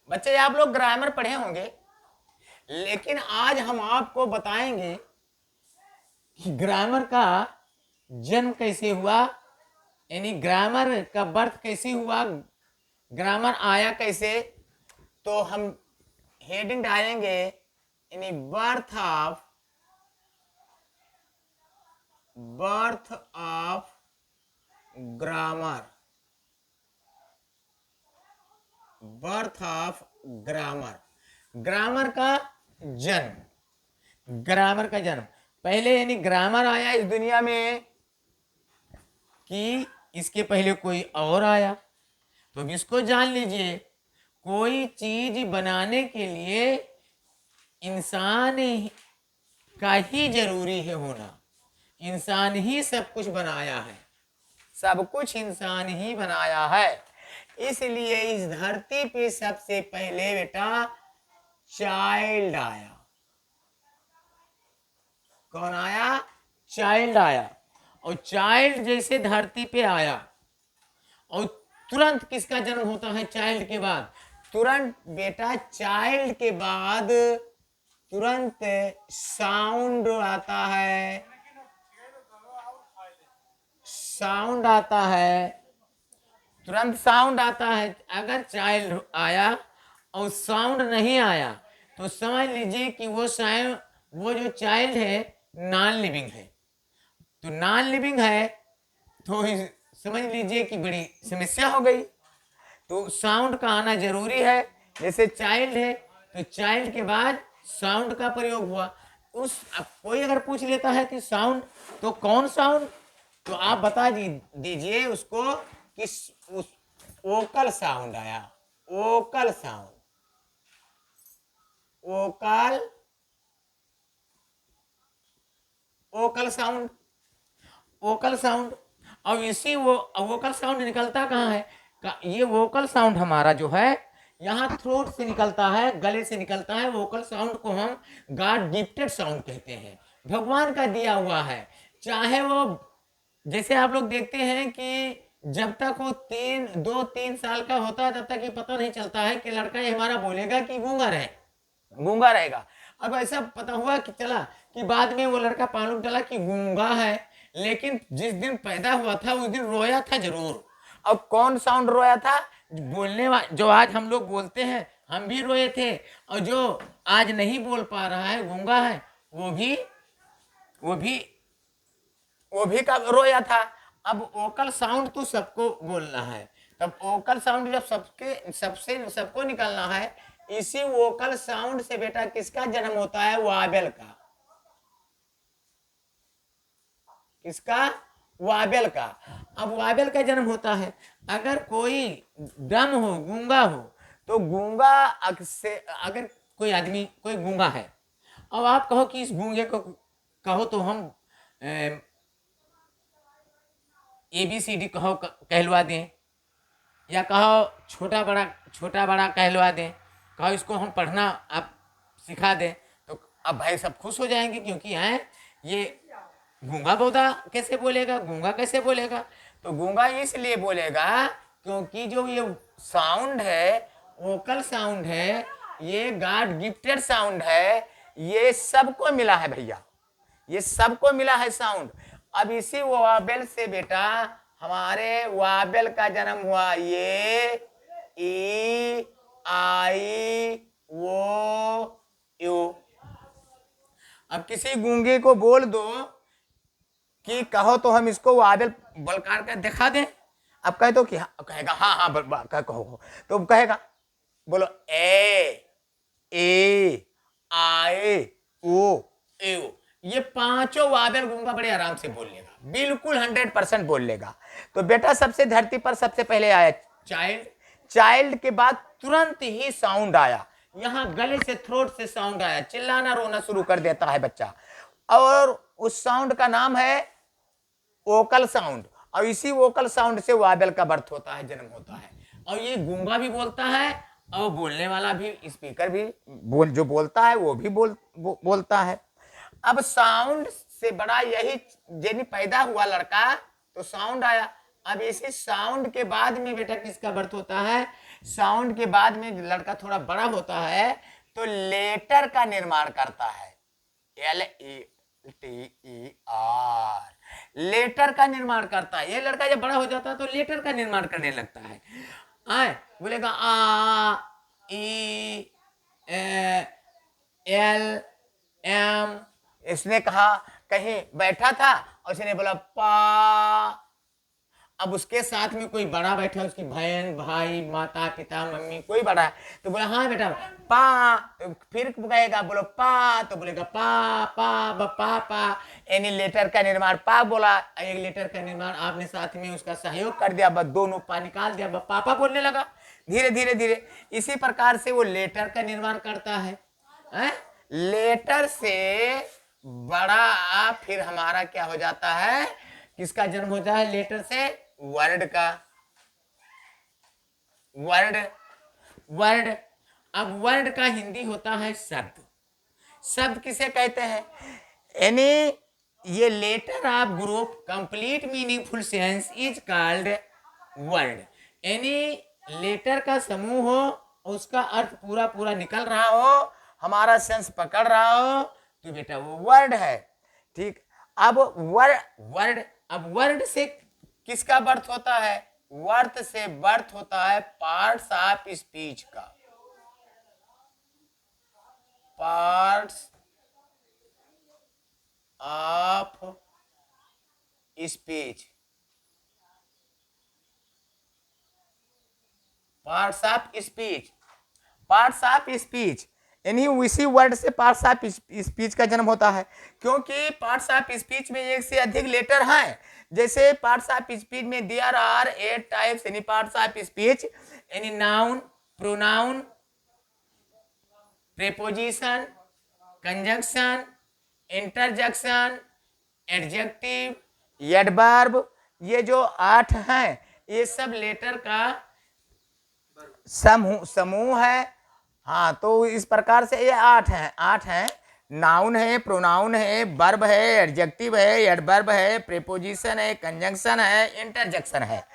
बच्चे आप लोग ग्रामर पढ़े होंगे, लेकिन आज हम आपको बताएंगे कि ग्रामर का जन्म कैसे हुआ, यानी ग्रामर का बर्थ कैसे हुआ, ग्रामर आया कैसे। तो हम हेडिंग डालेंगे यानी birth of grammar, birth of grammar, grammar का जन्म, ग्रामर का जन्म। पहले यानी ग्रामर आया इस दुनिया में कि इसके पहले कोई और आया। तो इसको जान लीजिए, कोई चीज बनाने के लिए इंसान का ही जरूरी है होना। इंसान ही सब कुछ बनाया है, सब कुछ इंसान ही बनाया है। इसलिए इस धरती पे सबसे पहले बेटा चाइल्ड आया। कौन आया? चाइल्ड आया। और चाइल्ड जैसे धरती पे आया और तुरंत किसका जन्म होता है चाइल्ड के बाद? तुरंत बेटा चाइल्ड के बाद तुरंत साउंड आता है, साउंड आता है, तुरंत साउंड आता है। अगर चाइल्ड आया और साउंड नहीं आया तो समझ लीजिए कि वो जो चाइल्ड है नॉन लिविंग है। तो नॉन लिविंग है तो समझ लीजिए कि बड़ी समस्या हो गई। तो साउंड का आना जरूरी है। जैसे चाइल्ड है तो चाइल्ड के बाद साउंड का प्रयोग हुआ। अब कोई अगर पूछ लेता है कि साउंड, तो कौन साउंड, तो आप बता दीजिए उसको कि उस वोकल साउंड आया, vocal sound, vocal, vocal sound, vocal sound. और इसी वो वोकल साउंड निकलता कहाँ है? ये वोकल साउंड हमारा जो है यहाँ थ्रोट से निकलता है, गले से निकलता है। वोकल साउंड को हम गॉड गिफ्टेड साउंड कहते हैं, भगवान का दिया हुआ है। चाहे वो, जैसे आप लोग देखते हैं कि जब तक वो 2-3 साल का होता है तब तक ये पता नहीं चलता है कि लड़का ये हमारा बोलेगा कि गूंगा गूंगा रहेगा। अब ऐसा पता हुआ कि चला कि बाद में वो लड़का मालूम चला कि गूंगा है, लेकिन जिस दिन पैदा हुआ था उस दिन रोया था जरूर। अब कौन साउंड रोया था? जो आज हम लोग बोलते हैं हम भी रोए थे, और जो आज नहीं बोल पा रहा है गूंगा है वो भी वो भी वो भी कब रोया था। अब वोकल साउंड तो सबको बोलना है, तब वोकल साउंड जब सबको निकलना है, इसी वोकल साउंड से बेटा किसका जन्म होता है? वाबेल का। किसका? वाबेल का। अब वाबेल का जन्म होता है। अगर कोई डम हो, गूंगा हो, तो गूंगा अगर कोई आदमी कोई गूंगा है, अब आप कहो कि इस गूंगे को कहो तो हम ABCD कहो कहलवा दें, या कहो छोटा बड़ा कहलवा दें, कहो इसको हम पढ़ना आप सिखा दें, तो अब भाई सब खुश हो जाएंगे, क्योंकि हैं ये गूंगा बोधा कैसे बोलेगा, गूंगा कैसे बोलेगा? तो गूंगा इसलिए बोलेगा क्योंकि जो ये साउंड है, वोकल साउंड है, ये गॉड गिफ्टेड साउंड है, ये सबको मिला है भैया, ये सबको मिला है साउंड। अब इसी वाबेल से बेटा हमारे वाबेल का जन्म हुआ। ये ई आई वो यू। अब किसी गूंगे को बोल दो कि कहो तो हम इसको वाबेल बलकार कर दिखा दें, अब कहे तो कि कहेगा हाँ हाँ कहो, तो कहेगा बोलो ए आए ओ ए। ये पांचों वाबेल गूंगा बड़े आराम से बोल लेगा, बिल्कुल 100% बोल लेगा। तो बेटा सबसे धरती पर सबसे पहले आया चाइल्ड, चाइल्ड के बाद तुरंत ही साउंड आया, यहाँ गले से थ्रोट से साउंड आया, चिल्लाना रोना शुरू कर देता है बच्चा, और उस साउंड का नाम है वोकल साउंड। और इसी वोकल साउंड से वाबेल का बर्थ होता है, जन्म होता है। और ये गूंगा भी बोलता है और बोलने वाला भी, स्पीकर भी जो बोलता है वो भी बोलता है। अब साउंड से बड़ा यही यदि पैदा हुआ लड़का तो साउंड आया। अब इसी साउंड के बाद में बेटा किसका बर्थ होता है? साउंड के बाद में लड़का थोड़ा बड़ा होता है तो लेटर का निर्माण करता है, LETER, लेटर का निर्माण करता है। ये लड़का जब बड़ा हो जाता है तो लेटर का निर्माण करने लगता है। आए बोलेगा आ ई एल एम। इसने कहा कहीं बैठा था और उसने बोला पा। अब उसके साथ में कोई बड़ा बैठा, उसकी बहन भाई माता पिता मम्मी कोई बड़ा है तो बोला हाँ बेटा पा, तो फिर कहेगा बोलो पा, तो बोलेगा पा पा पा। यानी लेटर का निर्माण पा बोला, एक लेटर का निर्माण आपने साथ में उसका सहयोग कर दिया, बस दोनों पा निकाल दिया, बस पापा बोलने लगा धीरे धीरे धीरे। इसी प्रकार से वो लेटर का निर्माण करता है। लेटर से बड़ा फिर हमारा क्या हो जाता है, किसका जन्म होता है लेटर से, वर्ड का। वर्ड अब वर्ड का हिंदी होता है शब्द। शब्द किसे कहते हैं, यानी ये letter of group complete meaningful sense is called word. यानी लेटर का समूह हो, उसका अर्थ पूरा पूरा निकल रहा हो, हमारा सेंस पकड़ रहा हो, तो बेटा वो वर्ड है। ठीक, अब वर्ड से किसका बर्थ होता है, वर्ड से बर्थ होता है पार्ट्स ऑफ स्पीच का। Parts of speech, parts of speech, parts of speech, यानी उसी वर्ड से पार्ट्स ऑफ स्पीच का जन्म होता है। क्योंकि पार्ट्स ऑफ स्पीच में एक से अधिक लेटर हैं। जैसे पार्ट्स ऑफ स्पीच में देयर आर 8 टाइप्स यानी पार्ट्स ऑफ स्पीच, यानी noun, pronoun, preposition, conjunction, interjection, adjective, adverb, ये जो 8 हैं ये सब लेटर का समूह है। हाँ, तो इस प्रकार से ये 8 हैं। नाउन है, प्रोनाउन है, वर्ब है, एडजेक्टिव है, एडवर्ब है, प्रीपोजिशन है, कंजंक्शन है, इंटरजेक्शन है।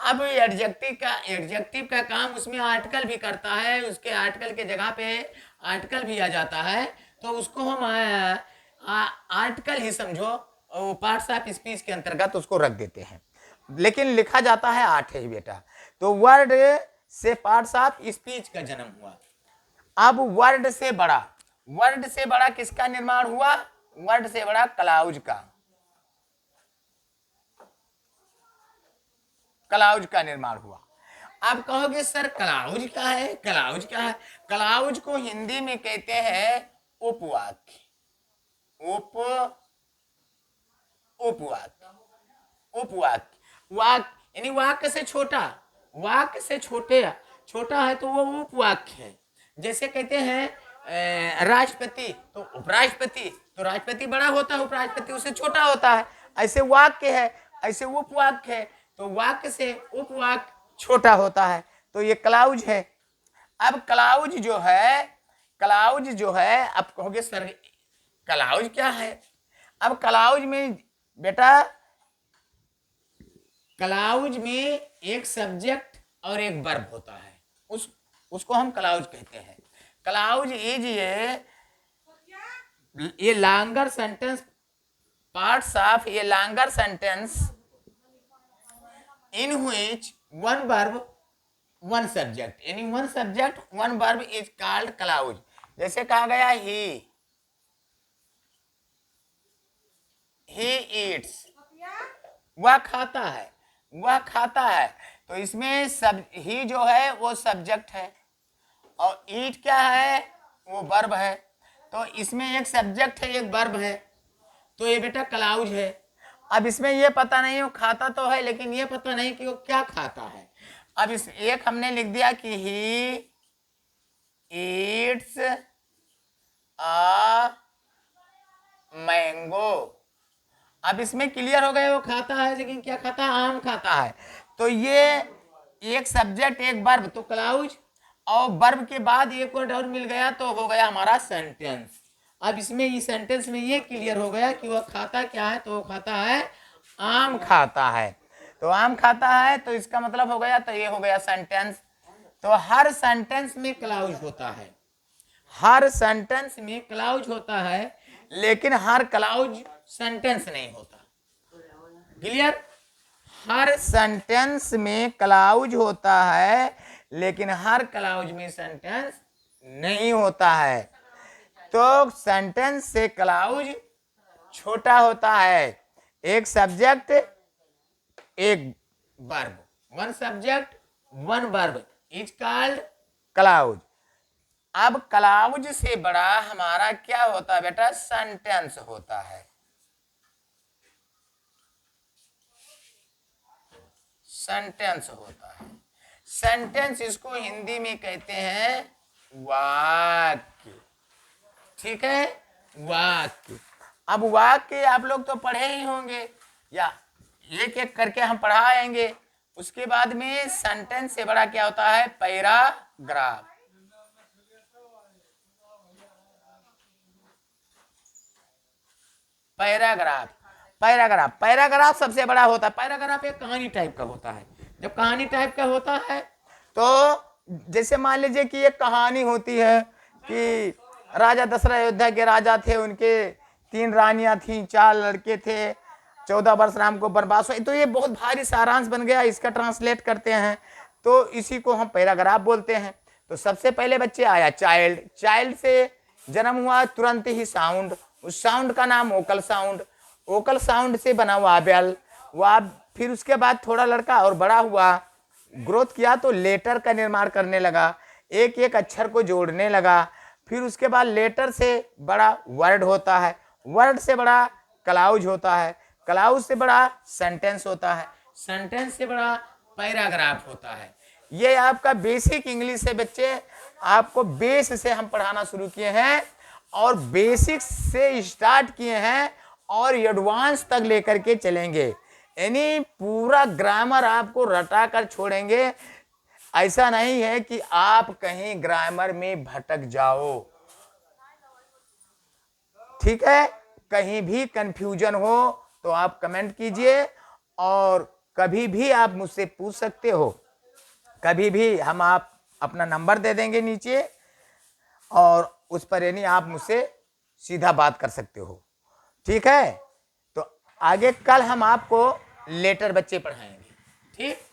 अब एडजेक्टिव का काम उसमें आर्टिकल भी करता है, उसके आर्टिकल के जगह पे आर्टिकल भी आ जाता है, तो उसको हम आर्टिकल ही समझो, पार्ट्स ऑफ स्पीच के अंतर्गत उसको रख देते हैं, लेकिन लिखा जाता है 8 ही बेटा। तो वर्ड से पार्ट्स ऑफ स्पीच का जन्म हुआ। अब वर्ड से बड़ा किसका निर्माण हुआ, वर्ड से बड़ा क्लाउज का निर्माण हुआ। अब कहोगे सर क्लाउज क्या है, क्लाउज को हिंदी में कहते हैं उपवाक्य। वाक्य यानी वाक्य से छोटा है तो वो उपवाक्य है। जैसे कहते हैं राष्ट्रपति तो उपराष्ट्रपति, तो राष्ट्रपति बड़ा होता है, उपराष्ट्रपति उससे छोटा होता है। ऐसे वाक्य है, ऐसे उपवाक्य है, तो वाक्य से उपवाक्य छोटा होता है, तो ये क्लाउज है। अब क्लाउज जो है अब कहोगे सर क्लाउज क्या है। अब क्लाउज में बेटा, क्लाउज में एक सब्जेक्ट और एक वर्ब होता है, उसको हम क्लाउज कहते हैं। क्लाउज इज ये longer sentence, parts of a longer sentence in which one verb one subject, यानी one subject one verb is called clause. जैसे कहा गया ही ईट्स, वह खाता है, तो इसमें सब ही जो है वो सब्जेक्ट है और ईट क्या है, वो वर्ब है। तो इसमें एक सब्जेक्ट है, एक वर्ब है, तो ये बेटा क्लाउज है। अब इसमें ये पता नहीं, वो खाता तो है लेकिन ये पता नहीं कि वो क्या खाता है। अब इस एक हमने लिख दिया कि ही ईट्स अ मैंगो। अब इसमें क्लियर हो गया वो खाता है, लेकिन क्या खाता है, आम खाता है। तो ये एक सब्जेक्ट एक वर्ब, तो क्लाउज, और वर्ब के बाद एक वर्ड और मिल गया तो हो गया हमारा सेंटेंस। अब इसमें इस सेंटेंस में ये क्लियर हो गया कि वह खाता क्या है, तो वो खाता है आम खाता है। तो आम खाता है, तो इसका मतलब हो गया, तो ये हो गया सेंटेंस। तो हर सेंटेंस में क्लाउज होता है, हर सेंटेंस में क्लाउज होता है, लेकिन हर क्लाउज सेंटेंस नहीं होता। क्लियर? हर सेंटेंस में क्लाउज होता है, लेकिन हर क्लाउज में सेंटेंस नहीं होता है। तो सेंटेंस से क्लाउज छोटा होता है। एक सब्जेक्ट, एक verb, one subject one verb is called clause. अब क्लाउज से बड़ा हमारा क्या होता है बेटा? सेंटेंस होता है। सेंटेंस होता है। सेंटेंस इसको हिंदी में कहते हैं वाक्य। ठीक है, वाक्य। अब वाक्य आप लोग तो पढ़े ही होंगे, या एक एक करके हम पढ़ाएंगे। उसके बाद में सेंटेंस से बड़ा क्या होता है? पैराग्राफ। पैराग्राफ, पैराग्राफ, पैराग्राफ सबसे बड़ा होता है। पैराग्राफ एक कहानी टाइप का होता है। जब कहानी टाइप का होता है तो जैसे मान लीजिए कि एक कहानी होती है कि राजा दशरथ अयोध्या के राजा थे, उनके 3 रानियां थीं, 4 लड़के थे, 14 वर्ष राम को वनवास हुआ। तो ये बहुत भारी सारांश बन गया, इसका ट्रांसलेट करते हैं तो इसी को हम पैराग्राफ बोलते हैं। तो सबसे पहले बच्चे आया चाइल्ड, चाइल्ड से जन्म हुआ, तुरंत ही साउंड, उस साउंड का नाम वोकल साउंड, वोकल साउंड से बना वावेल, फिर उसके बाद थोड़ा लड़का और बड़ा हुआ, ग्रोथ किया तो लेटर का निर्माण करने लगा, एक एक अक्षर को जोड़ने लगा। फिर उसके बाद लेटर से बड़ा वर्ड होता है, वर्ड से बड़ा क्लाउज होता है, क्लाउज से बड़ा सेंटेंस होता है, सेंटेंस से बड़ा पैराग्राफ होता है। ये आपका बेसिक इंग्लिश है बच्चे। आपको बेस से हम पढ़ाना शुरू किए हैं और बेसिक से स्टार्ट किए हैं और एडवांस तक लेकर के चलेंगे। यानी पूरा ग्रामर आपको रटा कर छोड़ेंगे। ऐसा नहीं है कि आप कहीं ग्रामर में भटक जाओ। ठीक है, कहीं भी कंफ्यूजन हो तो आप कमेंट कीजिए और कभी भी आप मुझसे पूछ सकते हो। कभी भी हम आप अपना नंबर दे देंगे नीचे और उस पर यानी आप मुझसे सीधा बात कर सकते हो। ठीक है, तो आगे कल हम आपको लेटर बच्चे पढ़ाएंगे। ठीक।